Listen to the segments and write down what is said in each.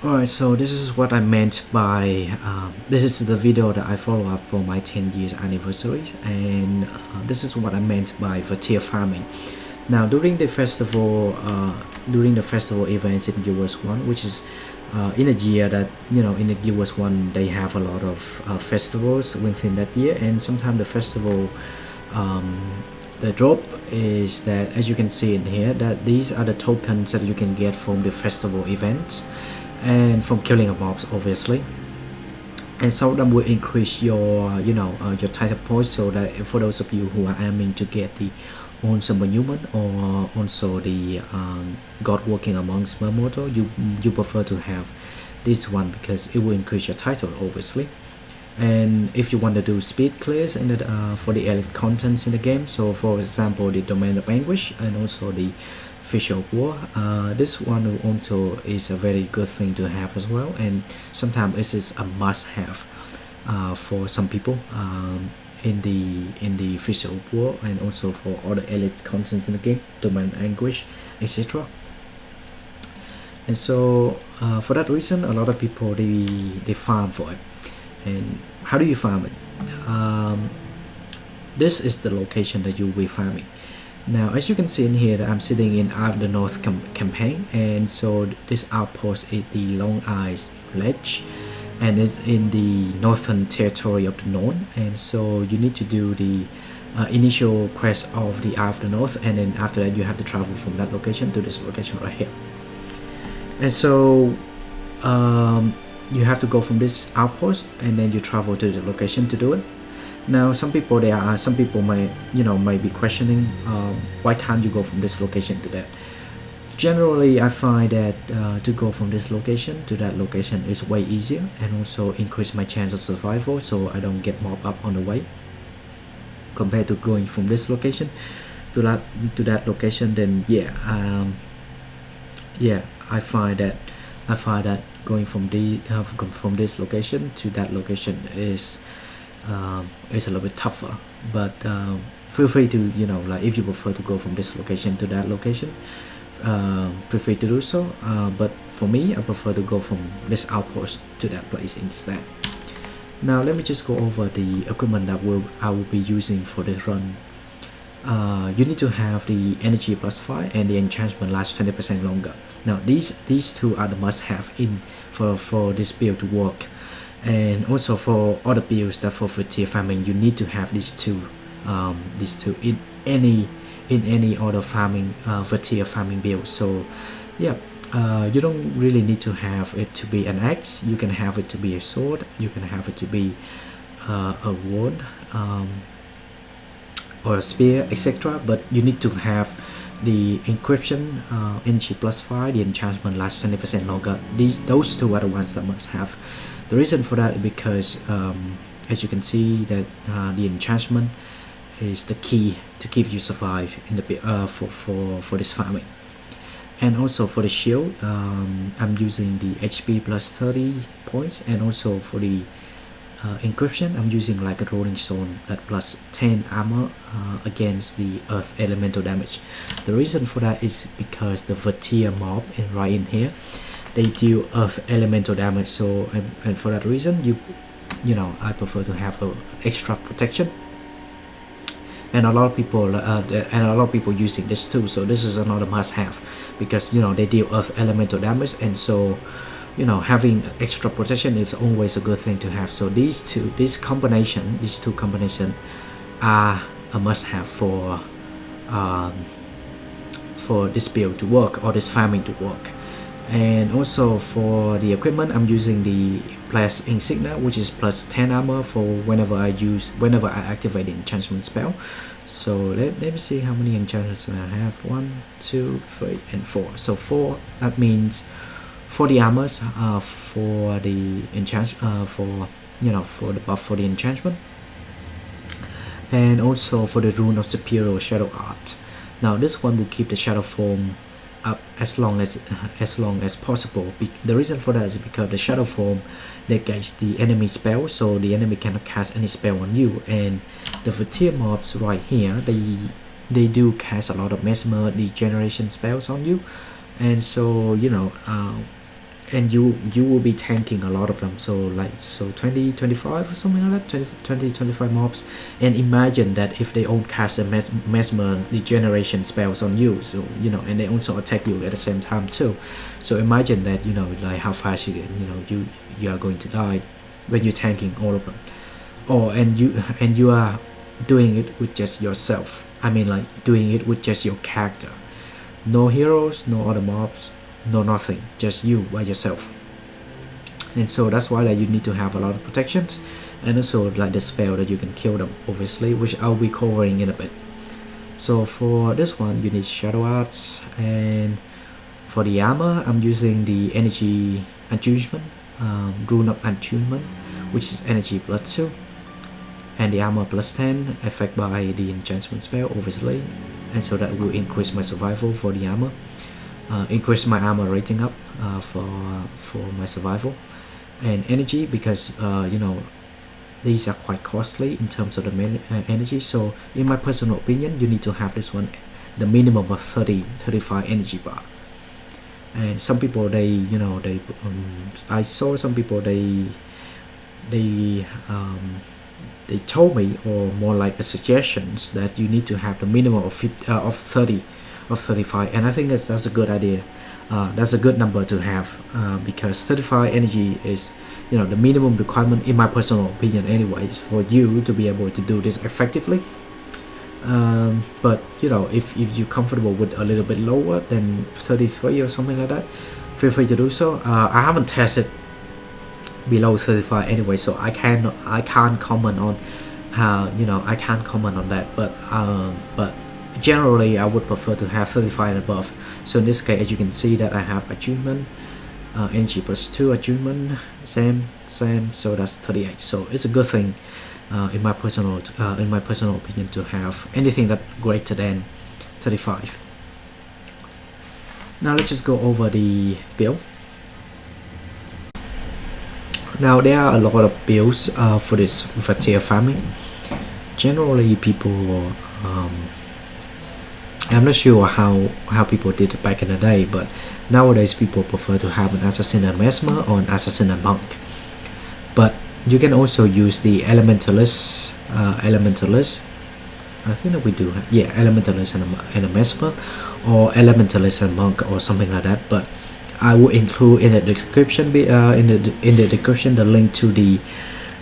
Alright, so this is what I meant by this is the video that I follow up for my 10 years anniversary, and this is what I meant by Vaettir farming. Now during the festival events in US1, which is in a year that, in the US1 they have a lot of festivals within that year, and sometimes the festival the drop is that, as you can see in here, that these are the tokens that you can get from the festival events and from killing of mobs, obviously. And some of them will increase your your title points, so that for those of you who are aiming to get the awesome human or also the god working amongst mortal, you prefer to have this one because it will increase your title, obviously. And if you want to do speed clears in the, for the elite contents in the game, so for example the domain of anguish and also the fish of war, this one also is a very good thing to have as well, and sometimes this is a must-have for some people in the fish of war, and also for other elite contents in the game, domain anguish, etc. And so for that reason, a lot of people they farm for it. And how do you farm it? This is the location that you will be farming. Now, as you can see in here, that I'm sitting in Eye of the North campaign, and so this outpost is the Long Eyes Ledge, and it's in the northern territory of the North. And so you need to do the initial quest of the Eye of the North, and then after that you have to travel from that location to this location right here. And so you have to go from this outpost and then you travel to the location to do it. Now some people might be questioning why can't you go from this location to that. Generally I find that to go from this location to that location is way easier, and also increase my chance of survival, so I don't get mobbed up on the way, compared to going from this location to that location. Then I find that going from this location to that location is a little bit tougher. But feel free to, like, if you prefer to go from this location to that location, feel free to do so. But for me, I prefer to go from this outpost to that place instead. Now let me just go over the equipment that I will be using for this run. You need to have the energy +5 and the enchantment lasts 20% longer. Now these two are the must-have in for this build to work, and also for other builds that for Vaettir farming you need to have these two in any other farming Vaettir farming build. So yeah, you don't really need to have it to be an axe. You can have it to be a sword, you can have it to be a wand, or a spear, etc. But you need to have the encryption, energy +5, the enchantment lasts 20% longer. Those two are the ones that must have. The reason for that is because as you can see that the enchantment is the key to keep you survive in the for this farming. And also for the shield, I'm using the HP +30 points, and also for the encryption I'm using like a rolling stone that +10 armor against the earth elemental damage. The reason for that is because the Vaettir mob right in here, they deal earth elemental damage. So and for that reason I prefer to have an extra protection, and a lot of people using this too. So this is another must-have because they deal earth elemental damage, and so having extra protection is always a good thing to have. So these two combination are a must-have for this build to work, or this farming to work. And also for the equipment, I'm using the Blast Insignia, which is +10 armor for whenever I activate the enchantment spell. So let me see how many enchantments I have. 1, 2, 3, and 4. So 4, that means 40 armors for the for the buff for the enchantment, and also for the rune of superior shadow art. Now this one will keep the shadow form up as long as possible. The reason for that is because the shadow form negates the enemy spell, so the enemy cannot cast any spell on you. And the Vaettir mobs right here, they do cast a lot of mesmer degeneration spells on you, and so and you will be tanking a lot of them, so like 20 25 or something like that, 20 25 mobs. And imagine that if they all cast a mesmer regeneration spells on you, so you know, and they also attack you at the same time too. So imagine that, you know, like how fast you know you are going to die when you're tanking all of them. Or and you are doing it with just yourself. I mean, like doing it with just your character, no heroes, no other mobs, no nothing, just you by yourself. And so that's why that you need to have a lot of protections, and also like the spell that you can kill them, obviously, which I'll be covering in a bit. So for this one you need shadow arts, and for the armor I'm using the energy attunement, rune of attunement, which is energy +2, and the armor +10, affected by the enchantment spell, obviously, and so that will increase my survival for the armor, increase my armor rating up for my survival. And energy, because you know, these are quite costly in terms of the energy. So in my personal opinion, you need to have this one the minimum of 35 energy bar. And some people, they, you know, they I saw some people, they told me, or more like a suggestions, that you need to have the minimum of 35, and I think that's a good idea. That's a good number to have, because 35 energy is, you know, the minimum requirement, in my personal opinion anyways, for you to be able to do this effectively. But you know, if you're comfortable with a little bit lower than 33 or something like that, feel free to do so. I haven't tested below 35 anyway, so I can't comment on how, you know, I can't comment on that, but generally I would prefer to have 35 and above. So in this case, as you can see, that I have attunement, energy +2 attunement, same, so that's 38. So it's a good thing, in my personal opinion, to have anything that greater than 35. Now let's just go over the build. Now there are a lot of builds for this Vaettir farming. Generally people, I'm not sure how people did it back in the day, but nowadays people prefer to have an assassin and mesmer or an assassin and monk. But you can also use the elementalist, I think that we do have, yeah, elementalist and a mesmer, or elementalist and monk, or something like that. But I will include in the description, in the description, the link to the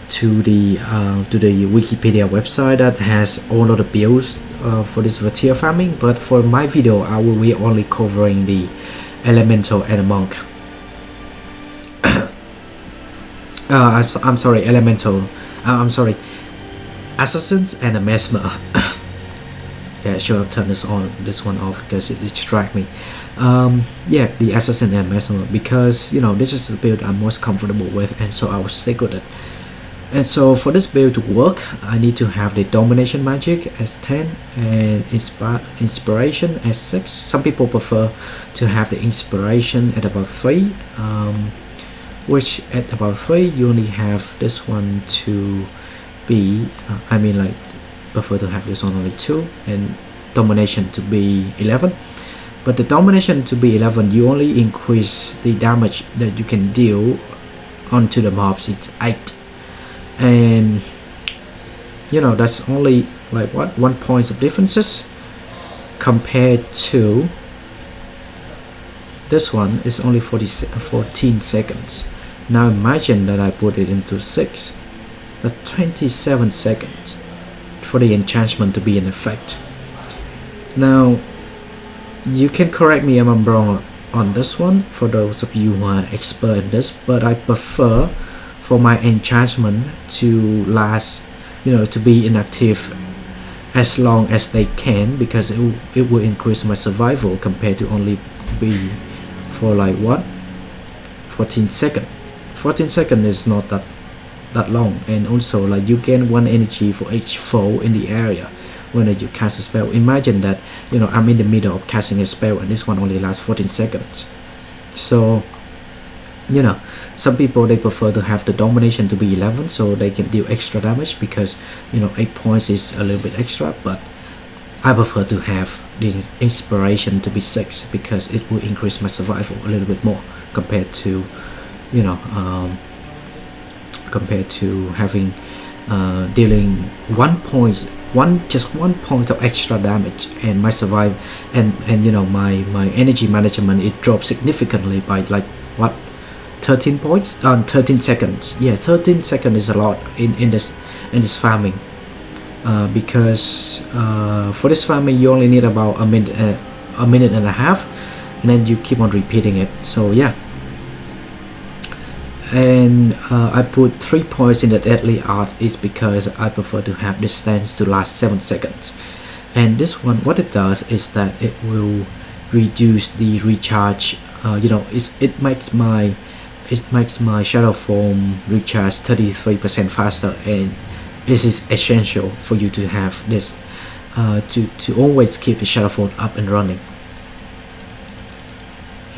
Wikipedia website that has all of the builds for this Vaettir farming. But for my video, I will be only covering the elemental and the monk. I'm sorry, elemental. I'm sorry, assassins and a mesmer. Yeah, I should have turned this one off because it distracts me. Yeah, the assassin and mesmer, because you know, this is the build I'm most comfortable with, and so I will stick with it. And so for this build to work, I need to have the domination magic as 10 and inspiration as 6. Some people prefer to have the inspiration at about 3, which at about 3 you only have this one to be, I mean, like, prefer to have this one only 2, and domination to be 11. But the domination to be 11, you only increase the damage that you can deal onto the mobs, it's 8. And you know, that's only like what, 1 point of differences compared to this one is only 14 seconds. Now imagine that I put it into 6, that's 27 seconds for the enchantment to be in effect. Now you can correct me if I'm wrong on this one, for those of you who are expert in this, but I prefer for my enchantment to last, you know, to be inactive as long as they can, because it will increase my survival compared to only be for like what, 14 seconds. 14 seconds is not that long, and also like you gain 1 energy for each foe in the area when you cast a spell. Imagine that, you know, I'm in the middle of casting a spell and this one only lasts 14 seconds. So you know, some people, they prefer to have the domination to be 11 so they can deal extra damage, because you know, 8 points is a little bit extra. But I prefer to have the inspiration to be 6 because it will increase my survival a little bit more compared to, you know, compared to having dealing 1 point, just 1 point of extra damage, and my survive and my energy management, it dropped significantly by like what, 13 points on 13 seconds. Yeah, 13 seconds is a lot in this farming, because for this farming you only need about a minute and a half, and then you keep on repeating it. So yeah, and I put 3 points in the deadly art is because I prefer to have this stance to last 7 seconds. And this one, what it does is that it will reduce the recharge. It makes my shadow form recharge 33% faster, and this is essential for you to have this, to always keep the shadow form up and running.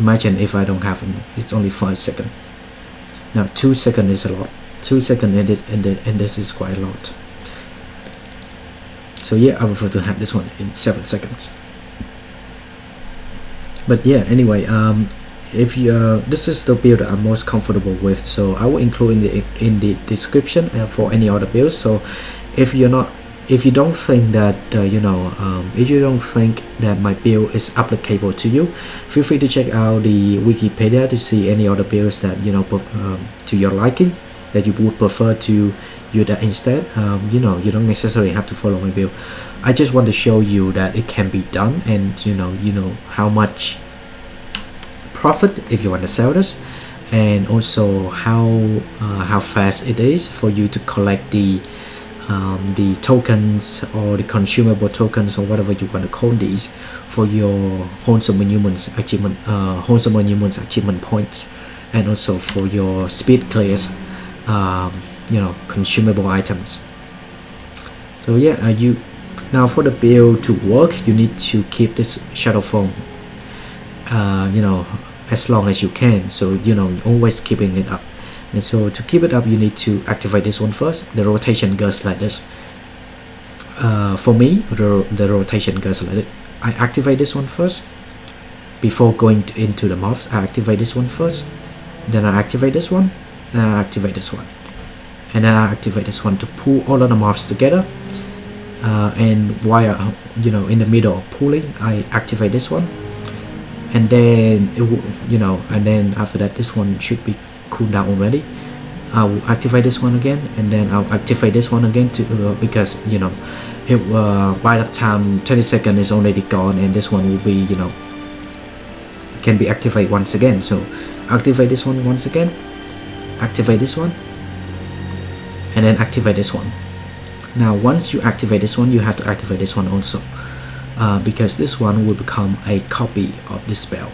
Imagine if I don't have it, it's only 5 seconds. Now 2 seconds is a lot. 2 seconds and this is quite a lot. So yeah, I prefer to have this one in 7 seconds. But yeah, anyway, if you this is the build I'm most comfortable with, so I will include in the description for any other builds. So if you don't think that if you don't think that my build is applicable to you, feel free to check out the Wikipedia to see any other builds that to your liking, that you would prefer to use that instead. You don't necessarily have to follow my build. I just want to show you that it can be done, and you know how much profit if you want to sell this, and also how fast it is for you to collect the tokens or the consumable tokens or whatever you want to call these for your wholesome monuments achievement points, and also for your speed clears, consumable items. So yeah, now for the build to work, you need to keep this shadow form as long as you can, so always keeping it up. And so to keep it up, you need to activate this one first. The rotation goes like this. For me, the rotation goes like this. I activate this one first before going into the mobs. I activate this one first, then I activate this one, then I activate this one, and then I activate this one to pull all of the mobs together. And while in the middle of pulling, I activate this one, and then and then after that, this one should be cooled down already. I'll activate this one again, and then I'll activate this one again to because by that time 30 seconds is already gone, and this one will be can be activated once again. So activate this one once again, activate this one, and then activate this one. Now once you activate this one, you have to activate this one also, because this one will become a copy of this spell.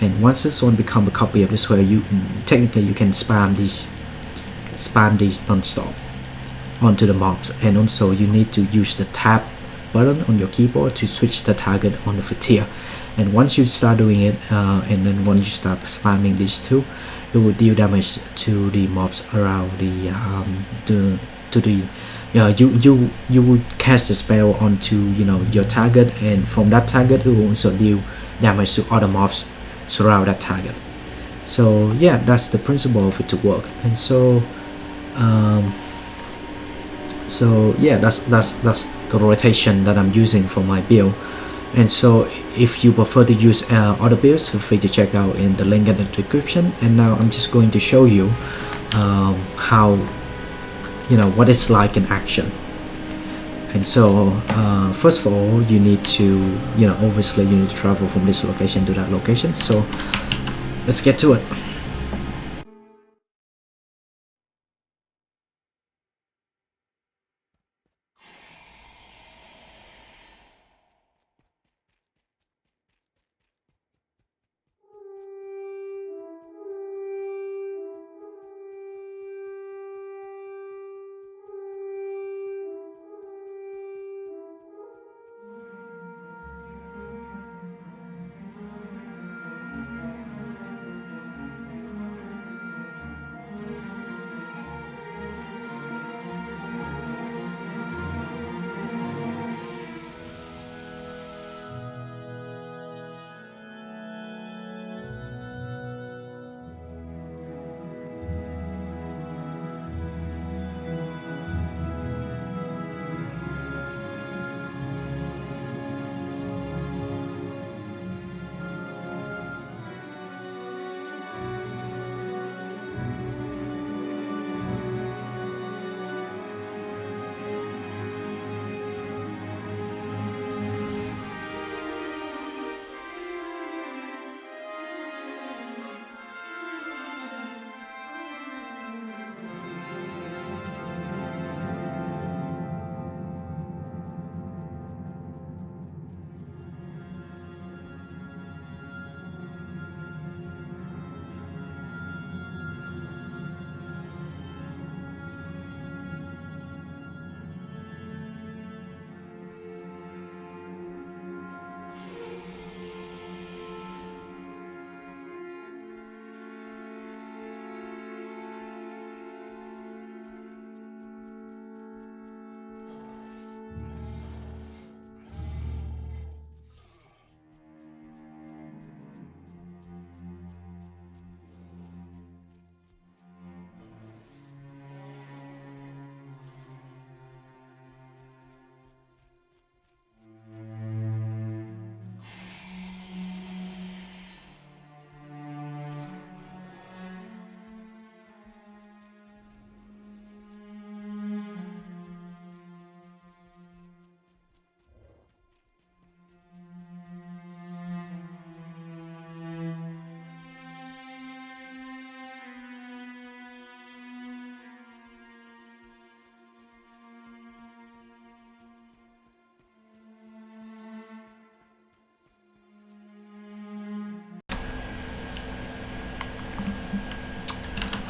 And once this one become a copy of this spell, you technically you can spam these non-stop onto the mobs. And also you need to use the tab button on your keyboard to switch the target on the Vaettir. And once you start doing it, and then once you start spamming these two, it will deal damage to the mobs around you will cast a spell onto your target, and from that target it will also deal damage to other mobs surround that target. So yeah, that's the principle of it to work. And so yeah, that's the rotation that I'm using for my build. And so if you prefer to use other builds, feel free to check out in the link in the description. And now I'm just going to show you how what it's like in action. And so first of all, you need to obviously you need to travel from this location to that location. So let's get to it.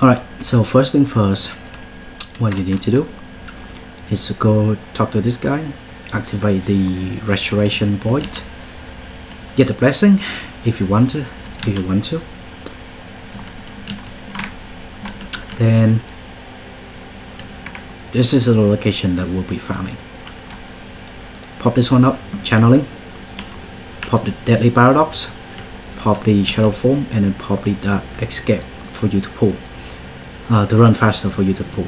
Alright, so first thing first, what you need to do is to go talk to this guy, activate the restoration point, get the blessing if you want to. Then this is the location that we'll be farming. Pop this one up, channeling, pop the deadly paradox, pop the shadow form, and then pop the dark escape for you to pull, to run faster for you to pull.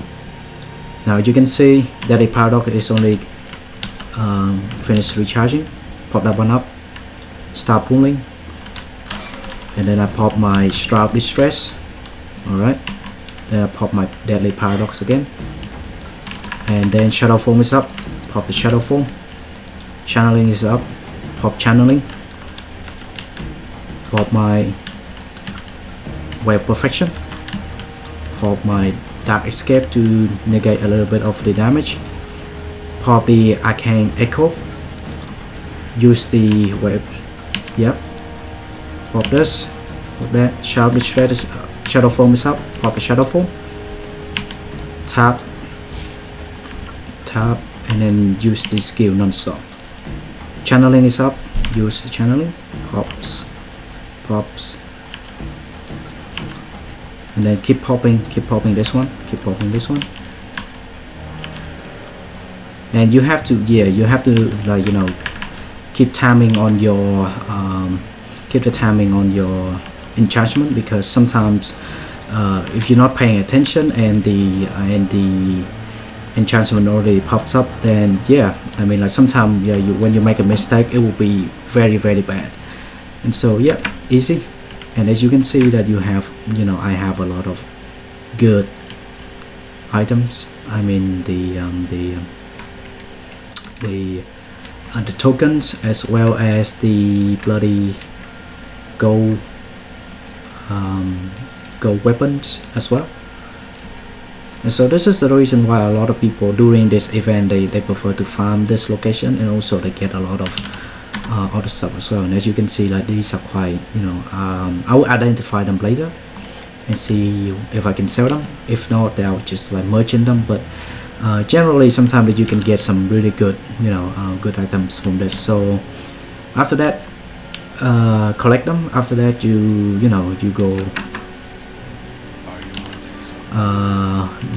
Now you can see that the paradox is only finished recharging. Pop that one up, start pulling, and then I pop my Shroud Distress. Alright, then I pop my Deadly Paradox again, and then Shadow Form is up, pop the Shadow Form, Channeling is up, pop Channeling, pop my Wave Perfection, pop my Dark Escape to negate a little bit of the damage, pop the Arcane Echo, use the Wave, yep, pop this, pop that, Shadow Distress, Shadow Form is up, pop the Shadow Form, tap, and then use the skill non-stop. Channeling is up, use the channeling, pops, and then keep popping this one, and you have to, like, keep timing on your keep the timing on your enchantment, because sometimes if you're not paying attention and the enchantment already pops up, then I mean, like, sometimes when you make a mistake, it will be very, very bad. And so easy. And as you can see that you have, I have a lot of good items. I mean the tokens, as well as the bloody gold weapons as well. And so this is the reason why a lot of people during this event, they prefer to farm this location, and also they get a lot of other stuff as well. And as you can see, like, these are quite, I will identify them later and see if I can sell them. If not, they'll just like merchant them. But generally, sometimes you can get some really good, good items from this. So after that, collect them. After that, you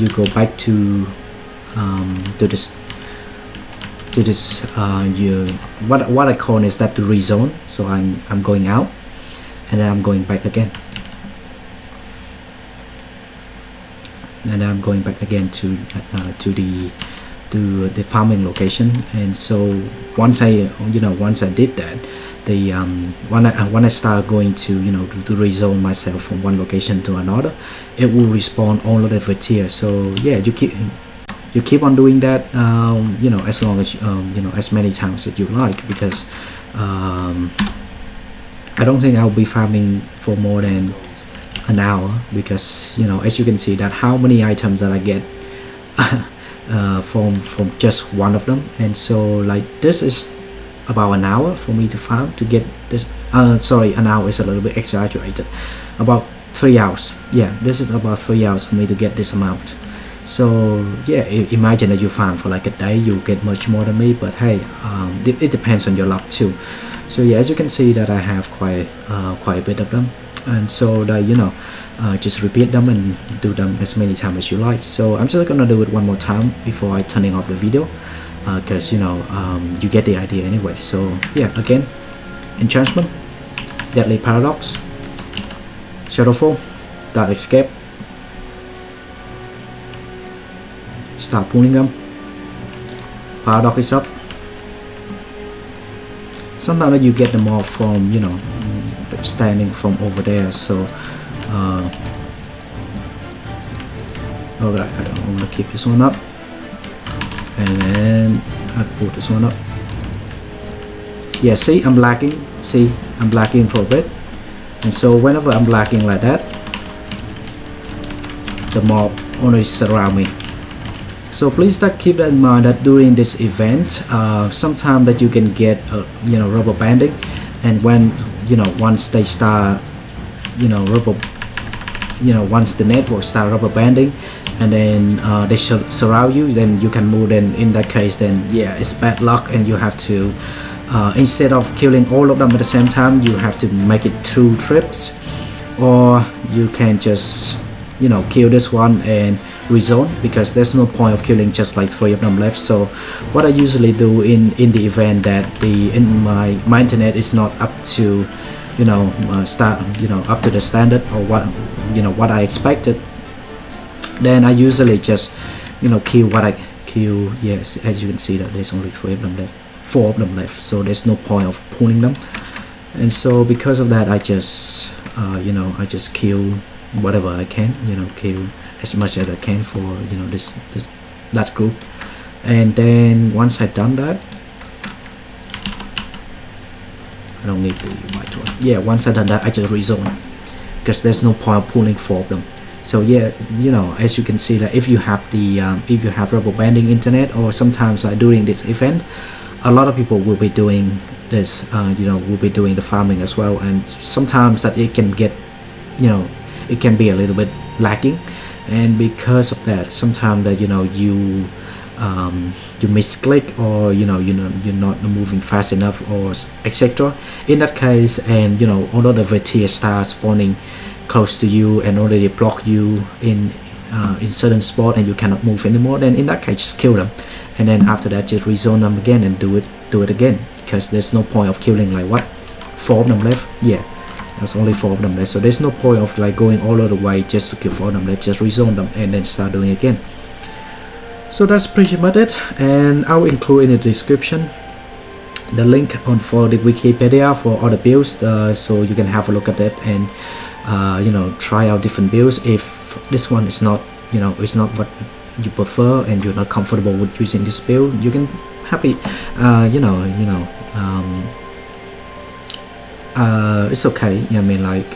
go back to this what I call is that the rezone. So I'm going out, and then I'm going back again, and then I'm going back again to the farming location. And so once I did that, the when I start going to to rezone myself from one location to another, it will respawn all of the Vaettir. So you keep on doing that, as long as as many times as you like, because I don't think I'll be farming for more than an hour, because as you can see that how many items that I get from just one of them. And so, like, this is about an hour for me to farm to get this. Sorry, an hour is a little bit exaggerated. About 3 hours. Yeah, this is about 3 hours for me to get this amount. So imagine that you farm for like a day, you get much more than me. But hey, it depends on your luck too. So as you can see that I have quite a bit of them, and so that just repeat them and do them as many times as you like. So I'm just gonna do it one more time before I turning off the video, because you get the idea anyway. So again, enchantment, Deadly Paradox, Shadowfall, Dark Escape, start pulling them. Paradox is up. Sometimes you get them off from standing from over there. So alright, I'm gonna keep this one up, and then I pull this one up. See, I'm lagging. See, I'm lagging for a bit. And so whenever I'm lagging like that, the mob only surround me. So please keep that in mind, that during this event, sometimes that you can get rubber banding, and when once they start rubber once the network start rubber banding, and then they surround you, then you can move. Then in that case, then yeah, it's bad luck, and you have to instead of killing all of them at the same time, you have to make it 2 trips, or you can just kill this one and rezone, because there's no point of killing just like 3 of them left. So what I usually do in the event that my internet is not up to up to the standard, or what I expected, then I usually just kill what I kill. Yes, as you can see that there's only 3 of them left, 4 of them left, so there's no point of pulling them. And so because of that, I just I just kill whatever I can, kill as much as I can for that group. And then once I've done that, I don't need the white one. Yeah, once I've done that, I just rezone, because there's no point of pulling 4 of them. So yeah, as you can see that if you have the if you have rubber banding internet, or sometimes during this event, a lot of people will be doing this, will be doing the farming as well, and sometimes that it can get, it can be a little bit lacking, and because of that, sometimes that you misclick, or you're not moving fast enough, or etc. In that case, and although the Vaettir starts spawning close to you and already block you in certain spot, and you cannot move anymore, then in that case just kill them, and then after that just rezone them again and do it again, because there's no point of killing like what 4 of them left. Yeah, there's only 4 of them left, so there's no point of like going all the way just to kill 4 of them. Let's just rezone them and then start doing it again. So that's pretty much it, and I will include in the description the link for the Wikipedia for all the builds, so you can have a look at that and try out different builds. If this one is not it's not what you prefer, and you're not comfortable with using this build, you can happy it's okay. I mean, like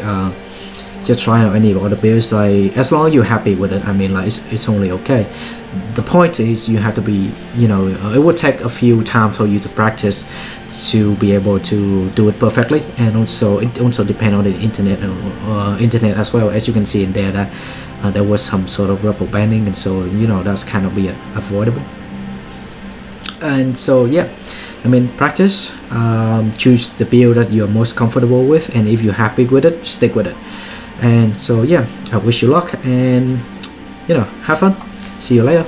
just try out any other builds, like as long as you're happy with it. I mean, like it's only okay. The point is you have to be, it will take a few times for you to practice to be able to do it perfectly, and also it also depends on the internet as well. As you can see in there that there was some sort of rubber banding, and so that's kind of be avoidable. And so yeah, I mean, practice, choose the build that you're most comfortable with, and if you're happy with it, stick with it. And so yeah, I wish you luck, and have fun. See you later.